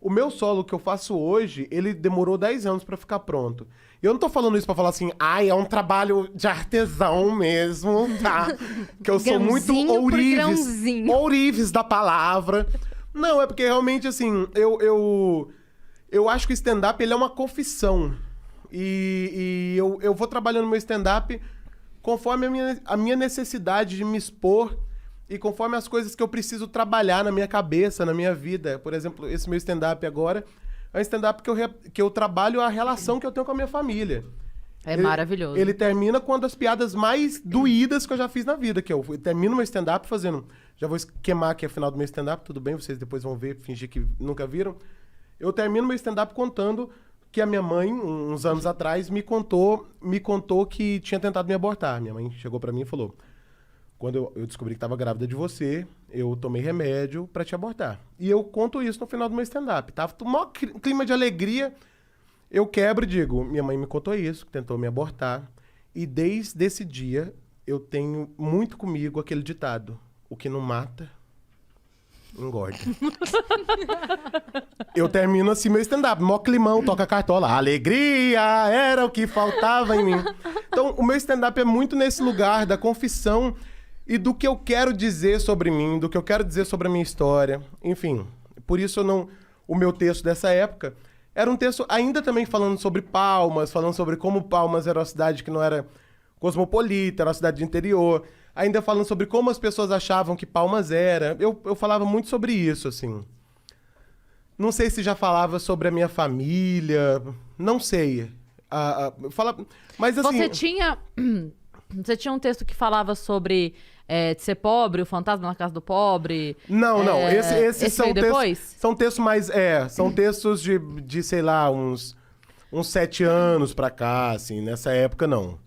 o meu solo que eu faço hoje, ele demorou 10 anos pra ficar pronto. E eu não tô falando isso pra falar assim, ai, é um trabalho de artesão mesmo, tá? Que eu sou muito ourives da palavra. Não, é porque realmente, assim, eu acho que o stand-up, ele é uma confissão. E eu vou trabalhando no meu stand-up conforme a minha necessidade de me expor e conforme as coisas que eu preciso trabalhar na minha cabeça, na minha vida. Por exemplo, esse meu stand-up agora é um stand-up que eu trabalho a relação que eu tenho com a minha família. Maravilhoso. Ele termina com uma das piadas mais doídas que eu já fiz na vida, que eu termino meu stand-up fazendo... Já vou esquemar aqui a final do meu stand-up, tudo bem? Vocês depois vão ver, fingir que nunca viram. Eu termino meu stand-up contando que a minha mãe, uns anos atrás, me contou que tinha tentado me abortar. Minha mãe chegou pra mim e falou... Quando eu descobri que estava grávida de você, eu tomei remédio para te abortar. E eu conto isso no final do meu stand-up. Tava o maior clima de alegria. Eu quebro e digo, minha mãe me contou isso, que tentou me abortar. E desde esse dia, eu tenho muito comigo aquele ditado. O que não mata, engorda. Eu termino assim meu stand-up. Mó climão, toca cartola. Alegria era o que faltava em mim. Então, o meu stand-up é muito nesse lugar da confissão e do que eu quero dizer sobre mim, do que eu quero dizer sobre a minha história. Enfim, por isso o meu texto dessa época era um texto ainda também falando sobre Palmas, falando sobre como Palmas era uma cidade que não era cosmopolita, era uma cidade de interior. Ainda falando sobre como as pessoas achavam que Palmas era. Eu falava muito sobre isso, assim. Não sei se já falava sobre a minha família, não sei. Mas assim... Você tinha um texto que falava sobre de ser pobre, o fantasma na casa do pobre? Não. Esses são depois? São textos mais... são textos de, sei lá, uns 7 anos pra cá, assim. Nessa época, não.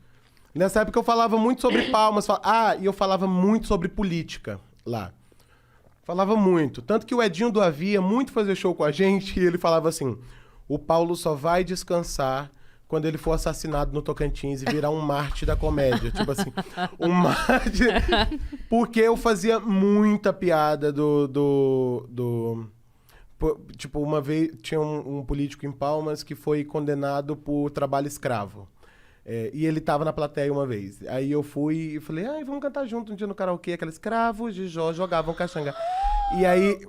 Nessa época eu falava muito sobre Palmas. E eu falava muito sobre política lá. Falava muito. Tanto que o Edinho do Avia muito fazer show com a gente e ele falava assim, o Paulo só vai descansar quando ele for assassinado no Tocantins e virar um Marte da comédia. Tipo assim, um Marte... Porque eu fazia muita piada Tipo, uma vez tinha um político em Palmas que foi condenado por trabalho escravo. E ele tava na plateia uma vez. Aí eu fui e falei, vamos cantar junto um dia no karaokê, aqueles escravos de Jó jogavam caxanga. E aí,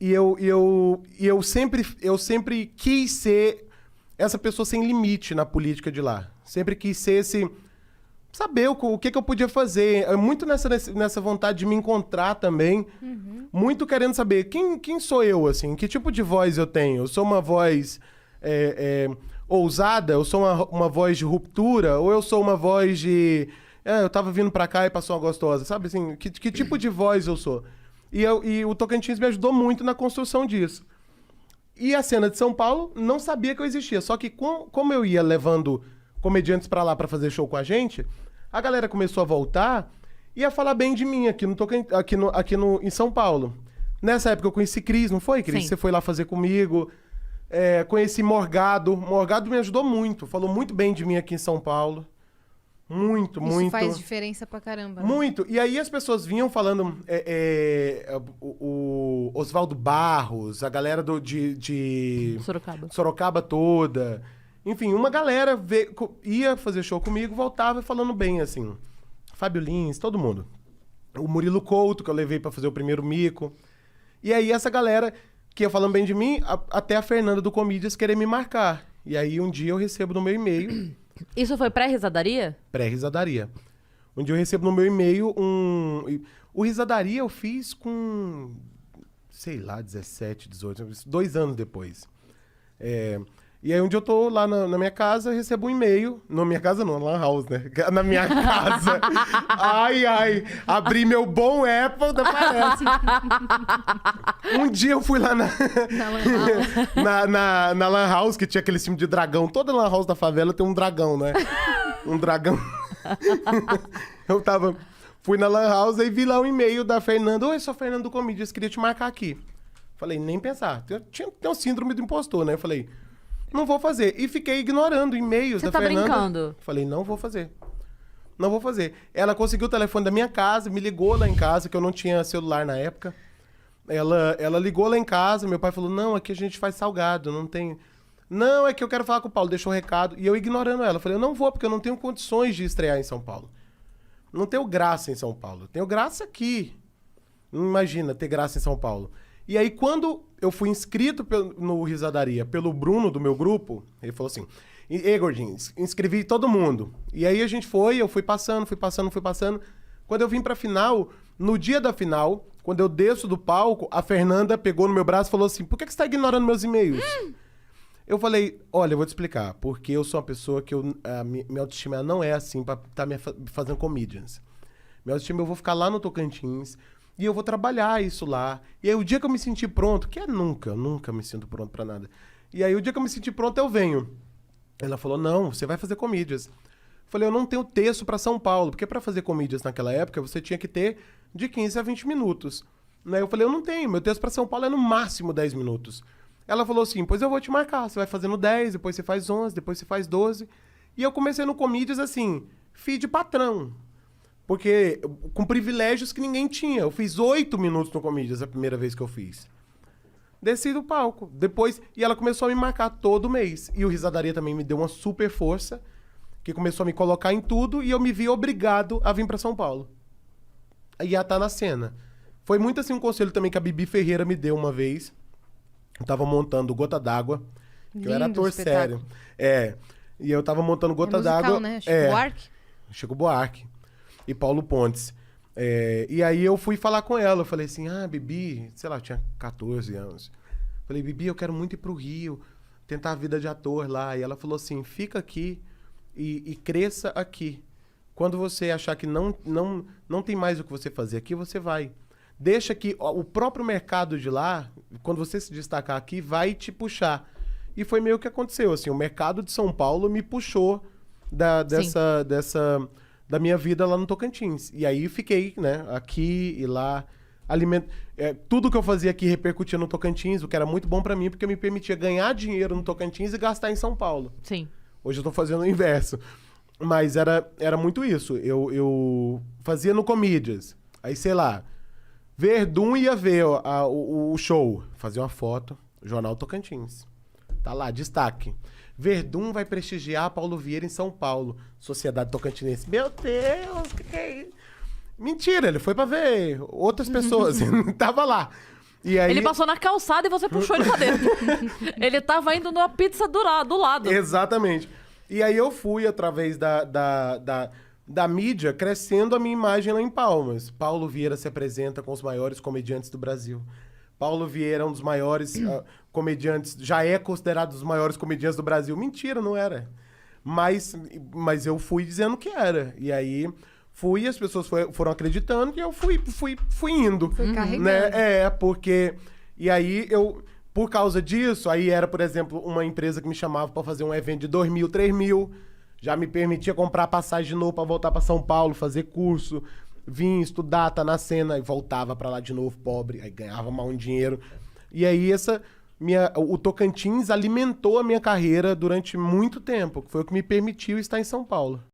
eu sempre quis ser essa pessoa sem limite na política de lá. Sempre quis ser saber o que eu podia fazer. Muito nessa vontade de me encontrar também. Uhum. Muito querendo saber quem sou eu, assim, que tipo de voz eu tenho. Eu sou uma voz... ousada, eu sou uma voz de ruptura, ou eu sou uma voz de... eu tava vindo pra cá e passou uma gostosa, sabe assim? Que tipo de voz eu sou? E o Tocantins me ajudou muito na construção disso. E a cena de São Paulo não sabia que eu existia, só que como eu ia levando comediantes pra lá pra fazer show com a gente, a galera começou a voltar e a falar bem de mim aqui em São Paulo. Nessa época eu conheci Cris, não foi, Cris? Sim. Você foi lá fazer comigo... conheci Morgado. Morgado me ajudou muito. Falou muito bem de mim aqui em São Paulo. Muito. Isso faz diferença pra caramba. Né? Muito. E aí as pessoas vinham falando... o Oswaldo Barros, a galera de Sorocaba toda. Enfim, uma galera ia fazer show comigo, voltava falando bem, assim. Fábio Lins, todo mundo. O Murilo Couto, que eu levei pra fazer o primeiro mico. E aí essa galera... que ia falando bem de mim, até a Fernanda do Comedians querer me marcar. E aí um dia eu recebo no meu e-mail... Isso foi pré-risadaria? Pré-risadaria. Um dia eu recebo no meu e-mail O Risadaria eu fiz com... sei lá, 17, 18... 2 anos depois. E aí um dia eu tô lá na minha casa, recebo um e-mail... Na minha casa não, na Lan House, né? Na minha casa. Ai. Abri meu bom Apple, até parece. Um dia eu fui lá na Lan House, que tinha aquele filme de dragão. Toda Lan House da favela tem um dragão, né? Um dragão. Fui na Lan House e vi lá um e-mail da Fernanda. Oi, sou a Fernanda do Comedians, queria te marcar aqui. Falei, nem pensar. Tem um síndrome do impostor, né? Eu falei... não vou fazer. E fiquei ignorando e-mails da Fernanda. Você tá brincando? Falei, não vou fazer. Não vou fazer. Ela conseguiu o telefone da minha casa, me ligou lá em casa, que eu não tinha celular na época. Ela ligou lá em casa, meu pai falou, não, aqui a gente faz salgado, não tem... Não, é que eu quero falar com o Paulo, deixou um recado. E eu ignorando ela, falei, eu não vou, porque eu não tenho condições de estrear em São Paulo. Não tenho graça em São Paulo, tenho graça aqui. Não imagina ter graça em São Paulo. E aí, quando eu fui inscrito no Risadaria pelo Bruno, do meu grupo, ele falou assim, ei, gordinho, inscrevi todo mundo. E aí a gente eu fui passando. Quando eu vim pra final, no dia da final, quando eu desço do palco, a Fernanda pegou no meu braço e falou assim, por que você tá ignorando meus e-mails? Eu falei, olha, eu vou te explicar, porque eu sou uma pessoa que minha autoestima não é assim pra estar fazendo comedians. Minha autoestima, eu vou ficar lá no Tocantins e eu vou trabalhar isso lá. E aí o dia que eu me sentir pronto, que é eu nunca me sinto pronto pra nada. E aí o dia que eu me sentir pronto, eu venho. Ela falou, não, você vai fazer comedians. Eu falei, eu não tenho texto pra São Paulo, porque pra fazer comedians naquela época, você tinha que ter de 15 a 20 minutos. Né? Eu falei, eu não tenho, meu texto pra São Paulo é no máximo 10 minutos. Ela falou assim, pois eu vou te marcar, você vai fazendo 10, depois você faz 11, depois você faz 12. E eu comecei no Comedians assim, feed patrão. Porque com privilégios que ninguém tinha. Eu fiz 8 minutos no Comedians a primeira vez que eu fiz. Desci do palco. Depois, e ela começou a me marcar todo mês. E o Risadaria também me deu uma super força, que começou a me colocar em tudo, e eu me vi obrigado a vir pra São Paulo. E a estar na cena. Foi muito assim um conselho também que a Bibi Ferreira me deu uma vez. Eu tava montando Gota d'Água, que eu era ator sério. E eu tava montando Gota d'Água. Né? Chico Buarque? Chico Buarque. E Paulo Pontes. E aí eu fui falar com ela. Eu falei assim, Bibi, sei lá, eu tinha 14 anos. Falei, Bibi, eu quero muito ir pro Rio, tentar a vida de ator lá. E ela falou assim, fica aqui e cresça aqui. Quando você achar que não tem mais o que você fazer aqui, você vai. Deixa que o próprio mercado de lá, quando você se destacar aqui, vai te puxar. E foi meio que aconteceu, assim, o mercado de São Paulo me puxou da minha vida lá no Tocantins. E aí fiquei, né, aqui e lá, tudo que eu fazia aqui repercutia no Tocantins, o que era muito bom pra mim, porque me permitia ganhar dinheiro no Tocantins e gastar em São Paulo. Sim. Hoje eu tô fazendo o inverso. Mas era muito isso. Eu fazia no Comedians. Aí, sei lá, Verdun ia ver o show. Fazia uma foto, Jornal Tocantins. Tá lá, destaque. Verdun vai prestigiar Paulo Vieira em São Paulo. Sociedade Tocantinense. Meu Deus, que é isso? Mentira, ele foi pra ver outras pessoas. Tava lá. E aí... Ele passou na calçada e você puxou ele pra dentro. Ele tava indo numa pizza do lado. Exatamente. E aí eu fui, através da mídia, crescendo a minha imagem lá em Palmas. Paulo Vieira se apresenta com os maiores comediantes do Brasil. Paulo Vieira é um dos maiores comediantes, já é considerado um dos maiores comediantes do Brasil. Mentira, não era. Mas eu fui dizendo que era. E aí fui, as pessoas foram acreditando e eu fui indo. Foi carregando. Né? Porque... E aí por causa disso, aí era, por exemplo, uma empresa que me chamava para fazer um evento de 2 mil, 3 mil. Já me permitia comprar passagem de novo para voltar para São Paulo, fazer curso, vim estudar, tá na cena, e voltava para lá de novo, pobre, aí ganhava mal um dinheiro. E aí o Tocantins alimentou a minha carreira durante muito tempo, que foi o que me permitiu estar em São Paulo.